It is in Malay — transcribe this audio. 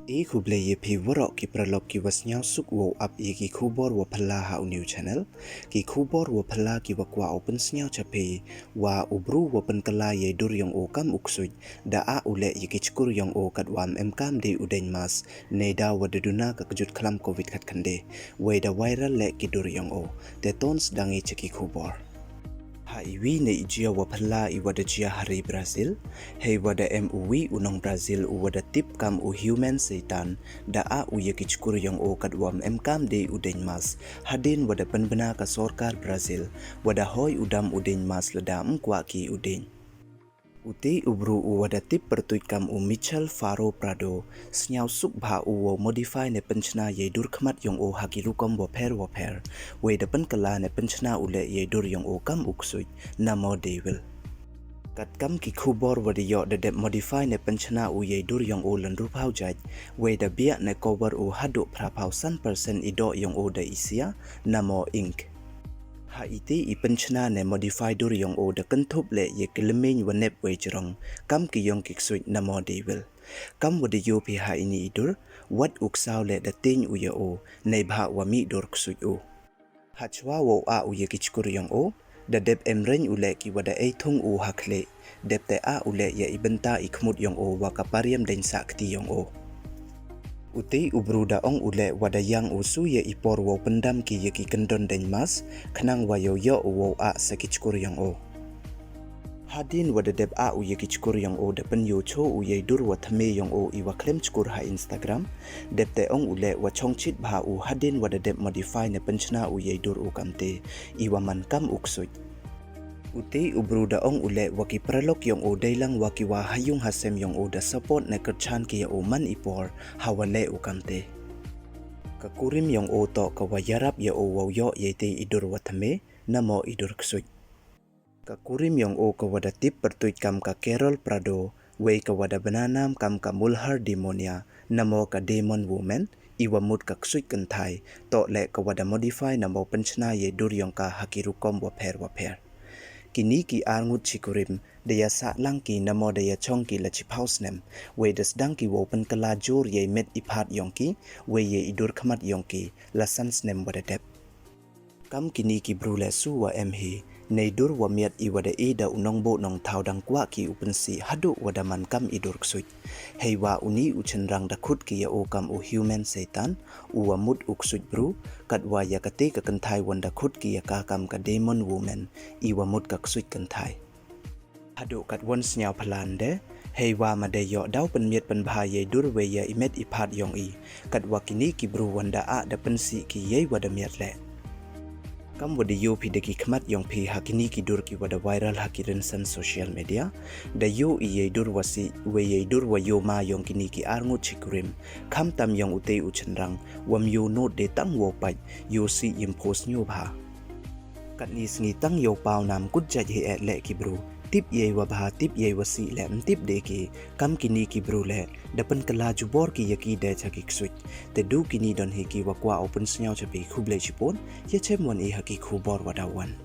Kuble ye pi warok ki pralok ki wasnyao suk wo up ye ki kubor wa phala ha new channel ki kubor wa phala ki wakwa open snyao chape wa ubru wa pen kala ye dur yong o kam uksuj da a ule ye ki chkur yong o katwam em kam de udain mas ne da wa deduna ka kjut khlam covid khat khande we da viral le ki dur yong o te tons dangi cheki kubor Iwi ne ijia wa phala I wada jia hari Brazil hei wada MUI unong Brazil u wada tip kam u human seitan da a u ye kichkur yong o kadwam em kam de udain mas hadin wada penbena ka sorkar Brazil wada hoi udam udain mas ledam kwa ki udain Uti ubru u wada tip pertuit kam u Michel Faro Prado snyau suk bha u wo modify ne penchna ye dur khmat yong o hakiru kom wo pher we da pen kala ne penchna ule ye dur yong o kam uksuit namo devil kat kam ki khubor wada yo da de modify ne penchna u ye dur yong o landru phau jaj we da bia ne cover u hadu phra phau san percent ido yong o da isia namo inc Haiti ipenchna ne modify dur yong o da kanthop le ye kilmein wanep we jrong kam ki yong kiksuit namo devil kam wada yo pi ha ini idur wat uksaw le da ting u ye o nei bha wa mi dur ksuit o hachwa wo a u ye kichkur yong o da dep emren ule ki wada ei thung u hakle dep te a ule ye ibenta ikhmut yong o wa kapariam den sakti yong o Uti ubru da ong ule wada yang usu ye ipor wo pendam ki ye ki kendon den mas khnang wa yo wo a sakichkur yong o Hadin wada deb a u ye kichkur yong o da pen yo cho u ye dur wa thame yong o I wa klem chkur ha Instagram deb te ong ule wa chongchit bha u hadin wada deb modify ne penchna u ye dur u kamte I wa man kam uksuit Uti ubru da ong ule waki pralok yong o dailang waki wa hayung hasem yong o da support na kerchan ki o man ipor hawale u kamte Kakurim yong o to ka wayarap ye o wow yo ye te idur wathame namo idur ksuit Kakurim yong o ka wada tip pertuit kam ka Carol Prado we ka wada bananam kam ka mulhar demonia namo ka demon woman iwa mut ka ksuit kenthai to le ka wada modify namo penchna ye dur yong ka hakiru kom wa pher Kini ki arngut chikurim daya sa lang ki namo daya chong ki la chiphaus nem we das dang ki wopen kala jor ye met iphat yongki we ye idur khmat yongki la sans nem wada dep kam kini ki brule su wa emhi nei dur wa miat I wada da unong bo nong thau dang kwa ki upensi hadu wada man kam idur ksuit hei wa uni uchenrang da khut ki ya o kam u human seitan u wa mut uksuit bru kat wa ya kate ka kanthai wanda khut ki ya ka kam ka demon woman I wa mut ka ksuit kanthai hadu kat won snyau phalan de hei wa ma de yo dau pen miet pen bha ye dur we ya imet iphat yong I kat wa kini ki bru wanda a da pensi ki ye wada miat le Kam wada yo pi deki khmat yong pi hakini ki dur ki wada viral hakiren san social media da yo I ye dur wasi we ye dur wa yo ma yong kini ki arngut chikurim kham tam yong utei uchenrang wam yo no de tang wo pai yo si impose nyo bha kat ni sngi tang yo pau nam kut ja ye le ki bru tip ye wa bha tip ye wasi le tip de ki kam kini ki bru le dapen kala jubor ki yaki de cha ki ksuit te du kini don he ki wa kwa open snyau chapi khuble chipon ye chemon I haki khubor wadawan